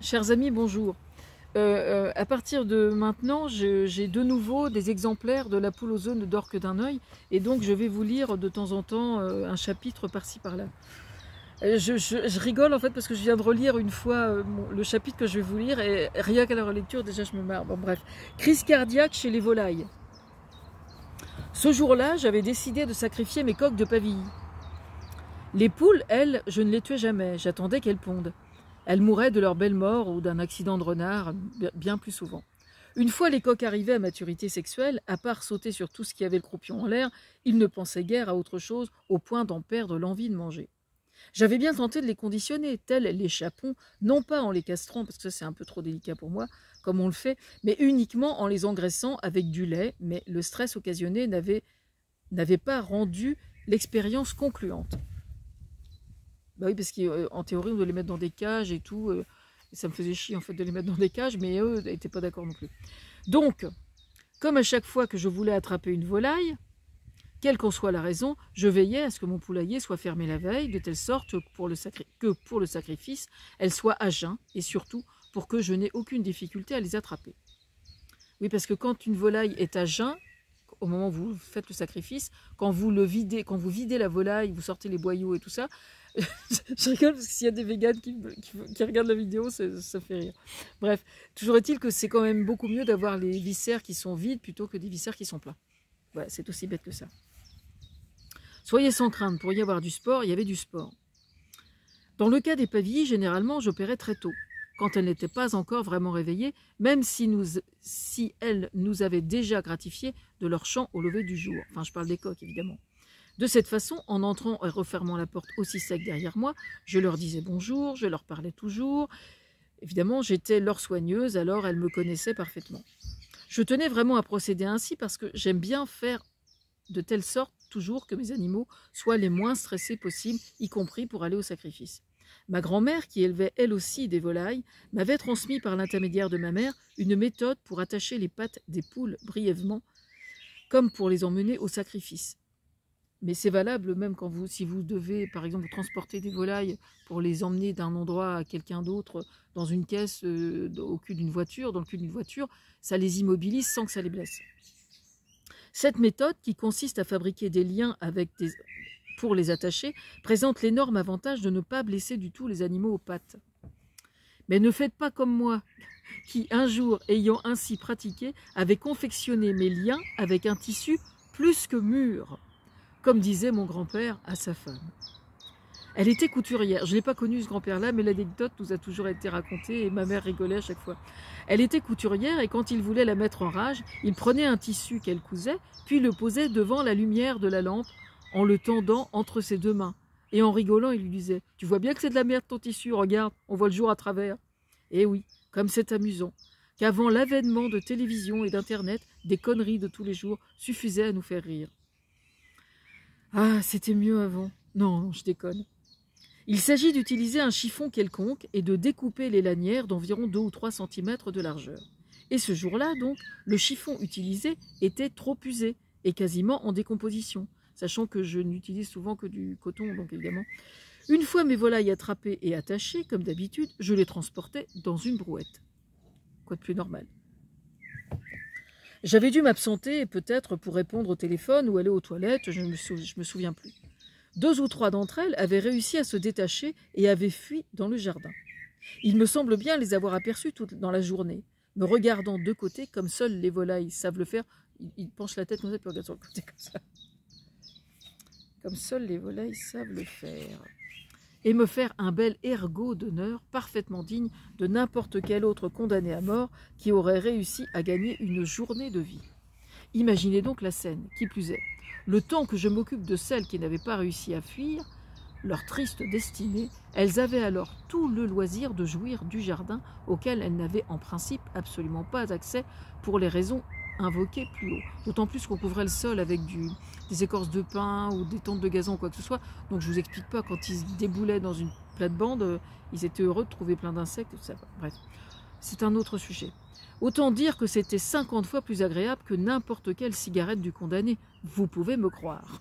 Chers amis, bonjour. À partir de maintenant, j'ai de nouveau des exemplaires de la poule aux œufs ne dort que d'un œil, et donc je vais vous lire de temps en temps un chapitre par-ci par-là. Je rigole en fait parce que je viens de relire une fois le chapitre que je vais vous lire, et rien qu'à la relecture, déjà je me marre. Bon, bref. Crise cardiaque chez les volailles. Ce jour-là, j'avais décidé de sacrifier mes coqs de Pavilly. Les poules, elles, je ne les tuais jamais, j'attendais qu'elles pondent. Elles mouraient de leur belle mort ou d'un accident de renard, bien plus souvent. Une fois les coqs arrivés à maturité sexuelle, à part sauter sur tout ce qui avait le croupion en l'air, ils ne pensaient guère à autre chose, au point d'en perdre l'envie de manger. J'avais bien tenté de les conditionner, tels les chapons, non pas en les castrant, parce que ça c'est un peu trop délicat pour moi, comme on le fait, mais uniquement en les engraissant avec du lait, mais le stress occasionné n'avait pas rendu l'expérience concluante. Bah oui, parce qu'en théorie, on doit les mettre dans des cages et tout. Et ça me faisait chier en fait de les mettre dans des cages, mais eux n'étaient pas d'accord non plus. Donc, comme à chaque fois que je voulais attraper une volaille, quelle qu'en soit la raison, je veillais à ce que mon poulailler soit fermé la veille, de telle sorte que pour le sacrifice, elle soit à jeun, et surtout pour que je n'ai aucune difficulté à les attraper. Oui, parce que quand une volaille est à jeun, au moment où vous faites le sacrifice, quand vous videz la volaille, vous sortez les boyaux et tout ça, je rigole parce que s'il y a des véganes qui regardent la vidéo, ça fait rire. Bref, toujours est-il que c'est quand même beaucoup mieux d'avoir les viscères qui sont vides plutôt que des viscères qui sont pleins. Voilà, c'est aussi bête que ça. Soyez sans crainte, pour y avoir du sport, il y avait du sport. Dans le cas des pavilles, généralement, j'opérais très tôt, quand elles n'étaient pas encore vraiment réveillées, même si elles nous avaient déjà gratifié de leur chant au lever du jour. Enfin, je parle des coqs, évidemment. De cette façon, en entrant et refermant la porte aussi sec derrière moi, je leur disais bonjour, je leur parlais toujours. Évidemment, j'étais leur soigneuse, alors elles me connaissaient parfaitement. Je tenais vraiment à procéder ainsi parce que j'aime bien faire de telle sorte toujours que mes animaux soient les moins stressés possibles, y compris pour aller au sacrifice. Ma grand-mère, qui élevait elle aussi des volailles, m'avait transmis par l'intermédiaire de ma mère une méthode pour attacher les pattes des poules brièvement, comme pour les emmener au sacrifice. Mais c'est valable même si vous devez, par exemple, vous transporter des volailles pour les emmener d'un endroit à quelqu'un d'autre dans une caisse au cul d'une voiture, dans le cul d'une voiture, ça les immobilise sans que ça les blesse. Cette méthode, qui consiste à fabriquer des liens pour les attacher, présente l'énorme avantage de ne pas blesser du tout les animaux aux pattes. Mais ne faites pas comme moi, qui un jour, ayant ainsi pratiqué, avait confectionné mes liens avec un tissu plus que mûr, comme disait mon grand-père à sa femme. Elle était couturière. Je n'ai pas connu ce grand-père-là, mais l'anecdote nous a toujours été racontée et ma mère rigolait à chaque fois. Elle était couturière et quand il voulait la mettre en rage, il prenait un tissu qu'elle cousait, puis le posait devant la lumière de la lampe en le tendant entre ses deux mains. Et en rigolant, il lui disait « Tu vois bien que c'est de la merde ton tissu, regarde, on voit le jour à travers. » Et oui, comme c'est amusant, qu'avant l'avènement de télévision et d'internet, des conneries de tous les jours suffisaient à nous faire rire. Ah, c'était mieux avant. Non, je déconne. Il s'agit d'utiliser un chiffon quelconque et de découper les lanières d'environ 2 ou 3 cm de largeur. Et ce jour-là, donc, le chiffon utilisé était trop usé et quasiment en décomposition, sachant que je n'utilise souvent que du coton, donc évidemment. Une fois mes volailles attrapées et attachées, comme d'habitude, je les transportais dans une brouette. Quoi de plus normal. J'avais dû m'absenter, peut-être pour répondre au téléphone ou aller aux toilettes, je me souviens plus. 2 ou 3 d'entre elles avaient réussi à se détacher et avaient fui dans le jardin. Il me semble bien les avoir aperçues toutes dans la journée, me regardant de côté comme seules les volailles savent le faire. Ils penchent la tête comme ça, puis regardent sur le côté comme ça. Comme seules les volailles savent le faire. Et me faire un bel ergot d'honneur parfaitement digne de n'importe quel autre condamné à mort qui aurait réussi à gagner une journée de vie. Imaginez donc la scène, qui plus est. Le temps que je m'occupe de celles qui n'avaient pas réussi à fuir, leur triste destinée, elles avaient alors tout le loisir de jouir du jardin auquel elles n'avaient en principe absolument pas accès pour les raisons invoquées plus haut. D'autant plus qu'on couvrait le sol avec des écorces de pin ou des tentes de gazon ou quoi que ce soit. Donc je vous explique pas, quand ils se déboulaient dans une plate-bande, ils étaient heureux de trouver plein d'insectes et tout ça. Bref, c'est un autre sujet. Autant dire que c'était 50 fois plus agréable que n'importe quelle cigarette du condamné. Vous pouvez me croire.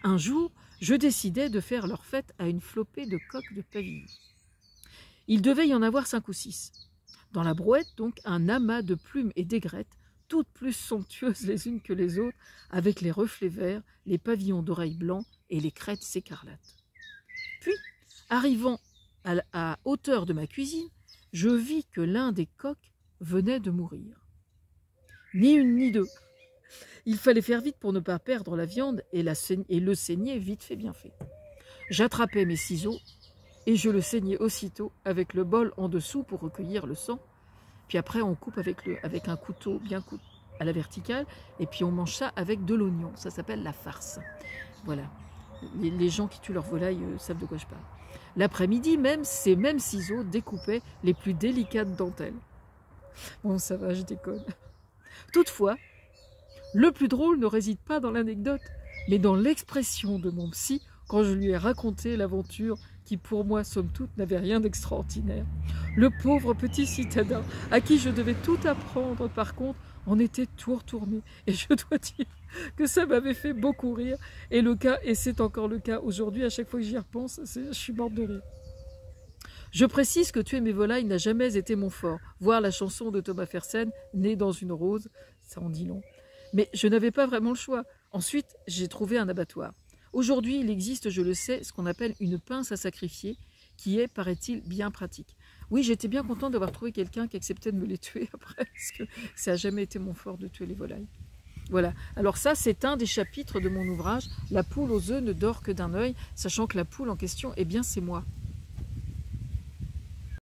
Un jour, je décidai de faire leur fête à une flopée de coqs de Pavilly. Il devait y en avoir 5 ou 6. Dans la brouette, donc, un amas de plumes et d'aigrettes, toutes plus somptueuses les unes que les autres, avec les reflets verts, les pavillons d'oreilles blancs et les crêtes écarlates. Puis, arrivant à hauteur de ma cuisine, je vis que l'un des coqs venait de mourir. Ni une ni deux. Il fallait faire vite pour ne pas perdre la viande et le saigner vite fait bien fait. J'attrapais mes ciseaux et je le saignais aussitôt avec le bol en dessous pour recueillir le sang. Puis après, on coupe avec un couteau bien coupé à la verticale et puis on mange ça avec de l'oignon. Ça s'appelle la farce. Voilà. Les gens qui tuent leur volaille savent de quoi je parle. L'après-midi même, ces mêmes ciseaux découpaient les plus délicates dentelles. Bon, ça va, je déconne. Toutefois, le plus drôle ne réside pas dans l'anecdote, mais dans l'expression de mon psy quand je lui ai raconté l'aventure qui, pour moi, somme toute, n'avait rien d'extraordinaire. Le pauvre petit citadin, à qui je devais tout apprendre, par contre, en était tout retourné. Et je dois dire que ça m'avait fait beaucoup rire. Et c'est encore le cas aujourd'hui, à chaque fois que j'y repense, je suis morte de rire. Je précise que tuer mes volailles n'a jamais été mon fort. Voir la chanson de Thomas Fersen, Né dans une rose, ça en dit long. Mais je n'avais pas vraiment le choix. Ensuite, j'ai trouvé un abattoir. Aujourd'hui, il existe, je le sais, ce qu'on appelle une pince à sacrifier, qui est, paraît-il, bien pratique. Oui, j'étais bien contente d'avoir trouvé quelqu'un qui acceptait de me les tuer après, parce que ça n'a jamais été mon fort de tuer les volailles. Voilà, alors ça, c'est un des chapitres de mon ouvrage, La poule aux œufs ne dort que d'un œil, sachant que la poule en question, eh bien, c'est moi.